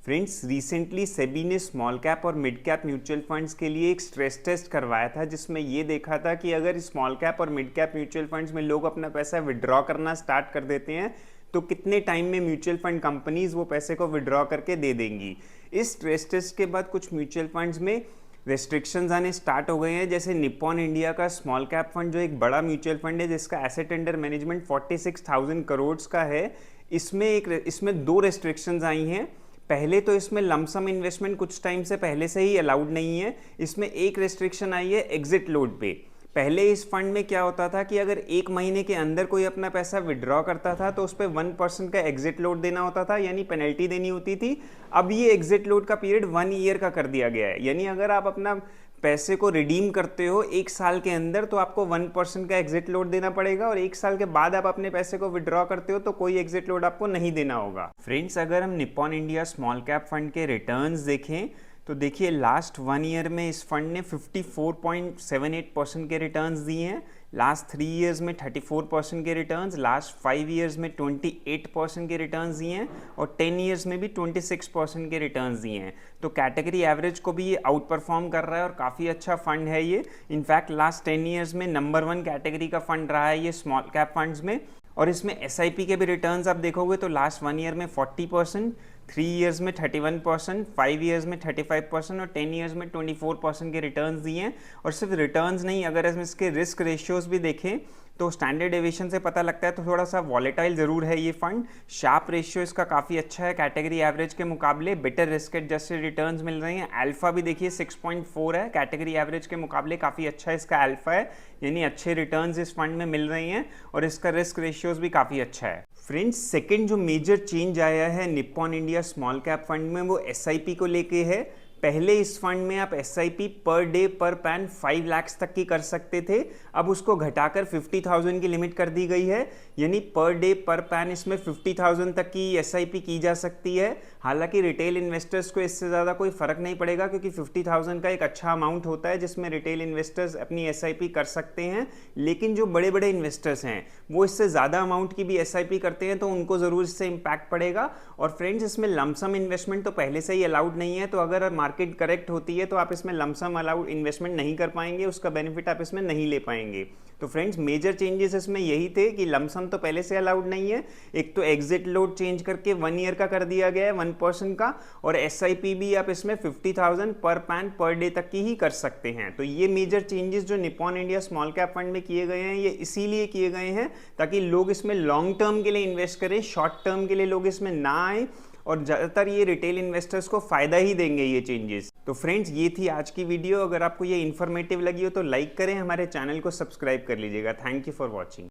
Friends, recently SEBI ने small cap और mid cap mutual funds के लिए एक स्ट्रेस टेस्ट करवाया था, जिसमें ये देखा था कि अगर स्मॉल कैप और मिड कैप म्यूचुअल फंड्स में लोग अपना पैसा विड्रॉ करना स्टार्ट कर देते हैं तो कितने टाइम में म्यूचुअल फंड कंपनीज वो पैसे को विड्रॉ करके दे देंगी। इस स्ट्रेस टेस्ट के बाद कुछ म्यूचुअल फंड्स में रेस्ट्रिक्शंस आने स्टार्ट हो गए हैं, जैसे निप्पॉन इंडिया का स्मॉल कैप फंड जो एक बड़ा म्यूचुअल फंड है जिसका एसेट अंडर मैनेजमेंट 46,000 करोड़ का है। इसमें दो रेस्ट्रिक्शंस आई हैं। पहले तो इसमें लमसम इन्वेस्टमेंट कुछ टाइम से पहले से ही अलाउड नहीं है। इसमें एक रेस्ट्रिक्शन आई है एग्जिट लोड पे। पहले इस फंड में क्या होता था कि अगर एक महीने के अंदर कोई अपना पैसा विड्रॉ करता था तो उस पर 1% का एग्जिट लोड देना होता था, यानी पेनल्टी देनी होती थी। अब ये एग्जिट लोड का पीरियड 1 ईयर का कर दिया गया है, यानी अगर आप अपना पैसे को रिडीम करते हो 1 साल के अंदर तो आपको 1% का एग्जिट लोड देना पड़ेगा, और 1 साल के बाद आप अपने पैसे को विड्रॉ करते हो तो कोई एग्जिट लोड आपको नहीं देना होगा। फ्रेंड्स, अगर हम Nippon India small cap fund के रिटर्न्स देखें तो देखिए लास्ट 1 ईयर में इस फंड ने 54.78% के रिटर्न्स दिए हैं, लास्ट 3 ईयर्स में 34% के रिटर्न्स, लास्ट 5 ईयर्स में 28% के रिटर्न्स दिए हैं, और 10 ईयर्स में भी 26% के रिटर्न्स दिए हैं। तो कैटेगरी एवरेज को भी ये आउट परफॉर्म कर रहा है और काफ़ी अच्छा फंड है ये। इनफैक्ट लास्ट 10 ईयर्स में नंबर 1 कैटेगरी का फंड रहा है ये स्मॉल कैप फंड्स में। और इसमें SIP के भी रिटर्न्स आप देखोगे तो लास्ट 1 ईयर में 40%, 3 ईयर्स में 31%, 5 ईयर्स में 35% और 10 ईयर्स में 24% के रिटर्न्स दिए हैं। और सिर्फ रिटर्न्स नहीं, अगर हम इसके रिस्क रेशियोज भी देखें तो स्टैंडर्ड डेविएशन से पता लगता है तो थोड़ा सा वॉलेटाइल ज़रूर है ये फंड। शार्प रेशियो इसका काफ़ी अच्छा है कैटेगरी एवरेज के मुकाबले, बेटर रिस्क एडजस्टेड रिटर्न्स मिल रहे हैं। अल्फा भी देखिए 6.4 है, कैटेगरी एवरेज के मुकाबले काफ़ी अच्छा इसका अल्फा है, यानी अच्छे रिटर्न्स इस फंड में मिल रहे हैं, और इसका रिस्क रेशियोज भी काफ़ी अच्छा है। फ्रेंड्स, सेकेंड जो मेजर चेंज आया है Nippon India small cap fund में वो SIP को लेके है। पहले इस फंड में आप SIP पर डे पर पैन 5 लाख तक की कर सकते थे, अब उसको घटाकर 50,000 की लिमिट कर दी गई है, यानी पर डे पर पैन इसमें 50,000 तक की SIP की जा सकती है। हालांकि रिटेल इन्वेस्टर्स को इससे ज़्यादा कोई फ़र्क नहीं पड़ेगा, क्योंकि 50,000 का एक अच्छा अमाउंट होता है जिसमें रिटेल इन्वेस्टर्स अपनी SIP कर सकते हैं। लेकिन जो बड़े बड़े इन्वेस्टर्स हैं वो इससे ज़्यादा अमाउंट की भी SIP करते हैं तो उनको ज़रूर इससे इम्पैक्ट पड़ेगा। और फ्रेंड्स, इसमें लमसम इन्वेस्टमेंट तो पहले से ही अलाउड नहीं है, तो अगर मार्केट करेक्ट होती है तो आप इसमें लमसम अलाउड इन्वेस्टमेंट नहीं कर पाएंगे, उसका बेनिफिट आप इसमें नहीं ले पाएंगे। तो फ्रेंड्स, मेजर चेंजेस इसमें यही थे कि लमसम तो पहले से अलाउड नहीं है, एक तो एग्जिट लोड चेंज करके 1 ईयर का कर दिया गया है 1% का, और SIP भी आप इसमें 50,000 पर पैन पर डे तक की ही कर सकते हैं। तो ये मेजर चेंजेस जो Nippon India small cap fund में किए गए हैं ये इसीलिए किए गए हैं ताकि लोग इसमें लॉन्ग टर्म के लिए इन्वेस्ट करें, शॉर्ट टर्म के लिए लोग इसमें ना आए, और ज़्यादातर ये रिटेल इन्वेस्टर्स को फ़ायदा ही देंगे ये चेंजेस। तो फ्रेंड्स, ये थी आज की वीडियो। अगर आपको ये इन्फॉर्मेटिव लगी हो तो लाइक करें, हमारे चैनल को सब्सक्राइब कर लीजिएगा। Thank you for watching.